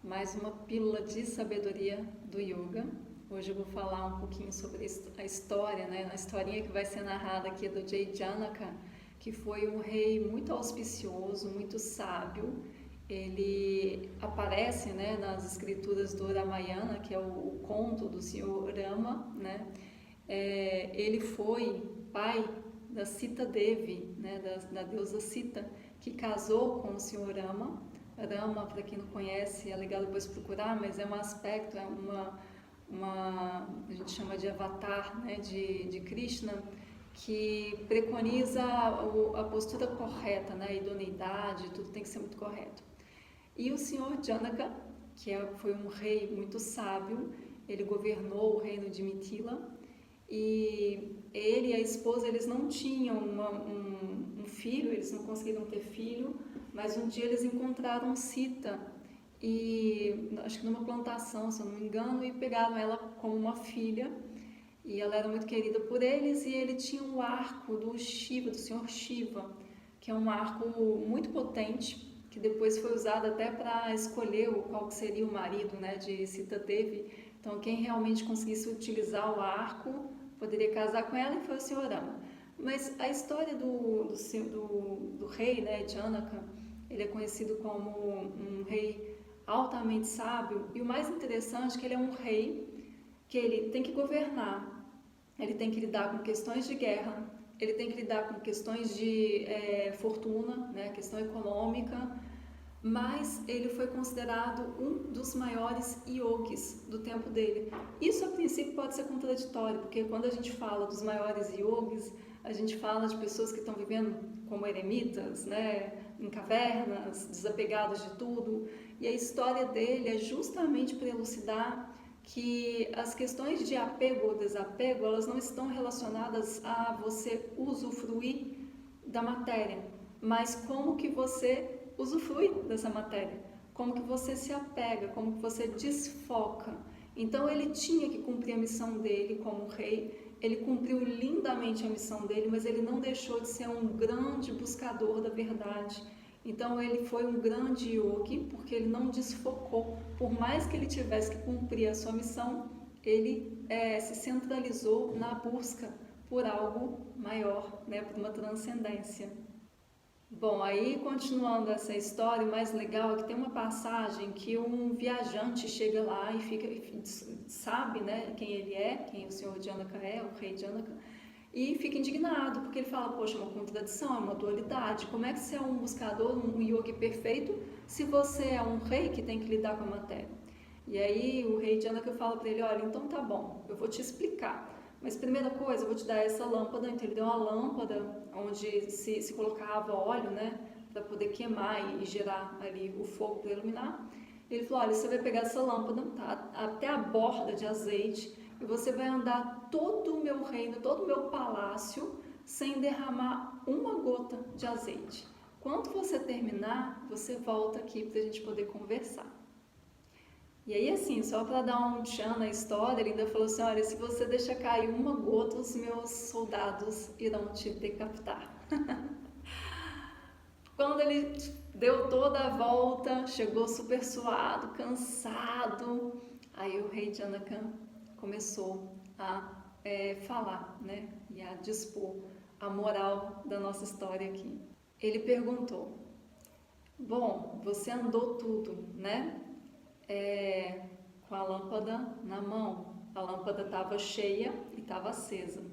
mais uma pílula de sabedoria do yoga. Hoje eu vou falar um pouquinho sobre a história, né? A historinha que vai ser narrada aqui do Jay Janaka, que foi um rei muito auspicioso, muito sábio. Ele aparece, né, nas escrituras do Ramayana, que é o conto do Senhor Rama, né? Ele foi pai da Sita Devi, né, da deusa Sita, que casou com o Senhor Rama. Rama, para quem não conhece, é legal depois procurar, mas é um aspecto, a gente chama de avatar, né, de Krishna, que preconiza a postura correta, né, a idoneidade, tudo tem que ser muito correto. E o Senhor Janaka, foi um rei muito sábio, ele governou o reino de Mithila, e ele e a esposa, eles não tinham um filho, eles não conseguiram ter filho, mas um dia eles encontraram Sita, e acho que numa plantação, se eu não me engano, e pegaram ela como uma filha, e ela era muito querida por eles, e ele tinha um arco do Shiva, do Senhor Shiva, que é um arco muito potente, que depois foi usado até para escolher qual seria o marido, né, de Sita Devi. Então, quem realmente conseguisse utilizar o arco poderia casar com ela, e foi o Senhor Rama. Mas a história do rei, né, Janaka, ele é conhecido como um rei altamente sábio, e o mais interessante é que ele é um rei que ele tem que governar, ele tem que lidar com questões de guerra, ele tem que lidar com questões de fortuna, né, questão econômica, mas ele foi considerado um dos maiores yogis do tempo dele. Isso a princípio pode ser contraditório, porque quando a gente fala dos maiores yogis, a gente fala de pessoas que estão vivendo como eremitas, né, em cavernas, desapegados de tudo, e a história dele é justamente para elucidar que as questões de apego ou desapego, elas não estão relacionadas a você usufruir da matéria, mas como que você usufrui dessa matéria, como que você se apega, como que você desfoca. Então ele tinha que cumprir a missão dele como rei, ele cumpriu lindamente a missão dele, mas ele não deixou de ser um grande buscador da verdade. Então ele foi um grande yogi, porque ele não desfocou. Por mais que ele tivesse que cumprir a sua missão, ele se centralizou na busca por algo maior, né, por uma transcendência. Bom, aí continuando essa história, o mais legal é que tem uma passagem que um viajante chega lá e sabe, né, quem ele é, quem o senhor Janaka é, o rei Janaka, e fica indignado, porque ele fala, poxa, é uma contradição, é uma dualidade, como é que você é um buscador, um yogi perfeito, se você é um rei que tem que lidar com a matéria? E aí o rei Janaka fala para ele, olha, então tá bom, eu vou te explicar. Mas primeira coisa, eu vou te dar essa lâmpada. Então ele deu uma lâmpada onde se colocava óleo, né, para poder queimar e gerar ali o fogo para iluminar. Ele falou, olha, você vai pegar essa lâmpada, tá, até a borda de azeite, e você vai andar todo o meu reino, todo o meu palácio, sem derramar uma gota de azeite. Quando você terminar, você volta aqui para a gente poder conversar. E aí, assim, só para dar um tchan na história, ele ainda falou assim, olha, se você deixar cair uma gota, os meus soldados irão te decapitar. Quando ele deu toda a volta, chegou super suado, cansado, aí o rei Janaka começou a falar, né, e a dispor a moral da nossa história aqui. Ele perguntou, bom, você andou tudo, né? Com a lâmpada na mão. A lâmpada estava cheia e estava acesa.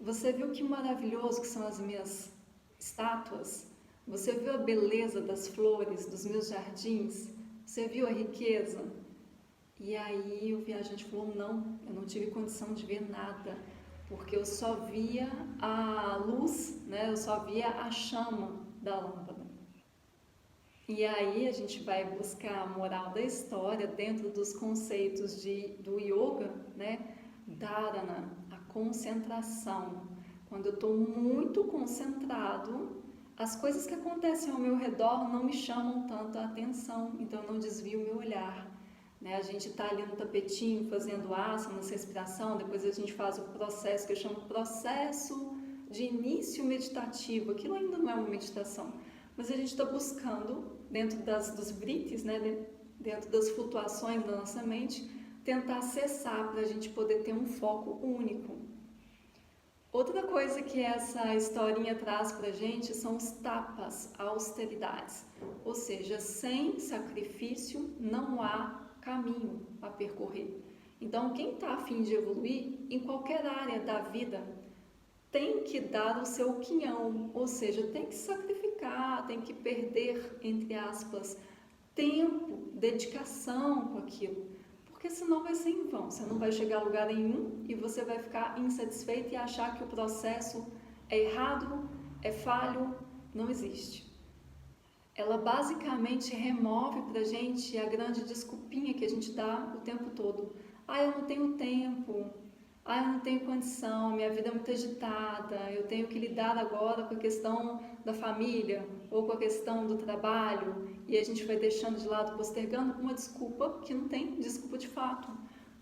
Você viu que maravilhoso que são as minhas estátuas? Você viu a beleza das flores, dos meus jardins? Você viu a riqueza? E aí o viajante falou, não, eu não tive condição de ver nada, porque eu só via a luz, né? Eu só via a chama da lâmpada. E aí a gente vai buscar a moral da história dentro dos conceitos do yoga, né? Dharana, a concentração. Quando eu estou muito concentrado, as coisas que acontecem ao meu redor não me chamam tanto a atenção, então eu não desvio o meu olhar. Né? A gente está ali no tapetinho fazendo asanas, respiração, depois a gente faz o processo que eu chamo de processo de início meditativo. Aquilo ainda não é uma meditação, mas a gente está buscando, dentro dos vritis, né, dentro das flutuações da nossa mente, tentar acessar para a gente poder ter um foco único. Outra coisa que essa historinha traz para a gente são os tapas, austeridades, ou seja, sem sacrifício não há caminho a percorrer. Então, quem está a fim de evoluir em qualquer área da vida tem que dar o seu quinhão, ou seja, tem que sacrificar, tem que perder, entre aspas, tempo, dedicação com aquilo, porque senão vai ser em vão, você não vai chegar a lugar nenhum e você vai ficar insatisfeito e achar que o processo é errado, é falho, não existe. Ela basicamente remove pra gente a grande desculpinha que a gente dá o tempo todo. Eu não tenho tempo, eu não tenho condição, minha vida é muito agitada, eu tenho que lidar agora com a questão da família ou com a questão do trabalho, e a gente vai deixando de lado, postergando uma desculpa que não tem desculpa de fato.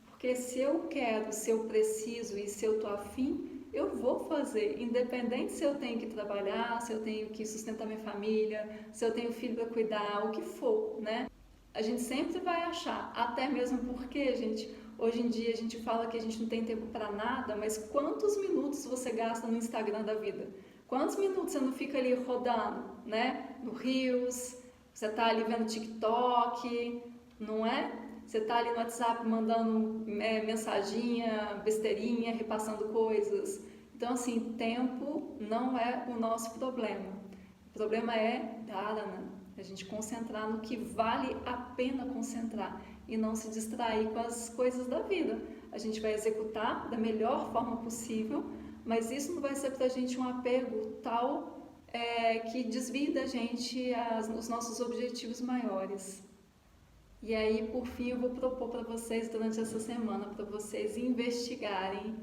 Porque se eu quero, se eu preciso e se eu tô afim, eu vou fazer, independente se eu tenho que trabalhar, se eu tenho que sustentar minha família, se eu tenho filho para cuidar, o que for, né? A gente sempre vai achar, até mesmo porque, gente, hoje em dia a gente fala que a gente não tem tempo para nada, mas quantos minutos você gasta no Instagram da vida? Quantos minutos você não fica ali rodando, né? No Reels, você tá ali vendo TikTok, não é? Você tá ali no WhatsApp mandando mensaginha, besteirinha, repassando coisas. Então, assim, tempo não é o nosso problema. O problema é dharana, a gente concentrar no que vale a pena concentrar e não se distrair com as coisas da vida. A gente vai executar da melhor forma possível, mas isso não vai ser pra gente um apego tal que desvie da gente os nossos objetivos maiores. E aí, por fim, eu vou propor para vocês durante essa semana, para vocês investigarem,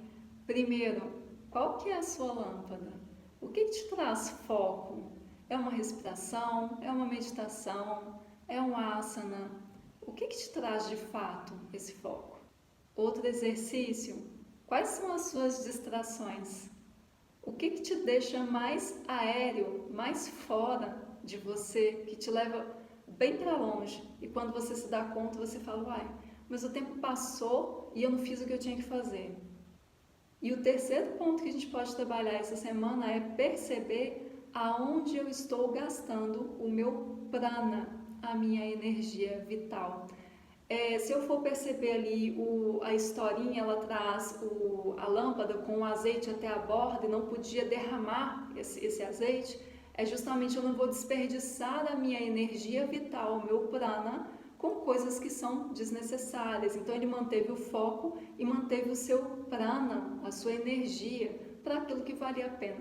primeiro, qual que é a sua lâmpada? O que te traz foco? É uma respiração? É uma meditação? É um asana? O que te traz de fato esse foco? Outro exercício, quais são as suas distrações? O que te deixa mais aéreo, mais fora de você, que te leva bem para longe, e quando você se dá conta, você fala, mas o tempo passou e eu não fiz o que eu tinha que fazer. E o terceiro ponto que a gente pode trabalhar essa semana é perceber aonde eu estou gastando o meu prana, a minha energia vital. Se eu for perceber ali a historinha, ela traz a lâmpada com o azeite até a borda e não podia derramar esse azeite, é justamente eu não vou desperdiçar a minha energia vital, o meu prana, com coisas que são desnecessárias. Então ele manteve o foco e manteve o seu prana, a sua energia, para aquilo que valia a pena.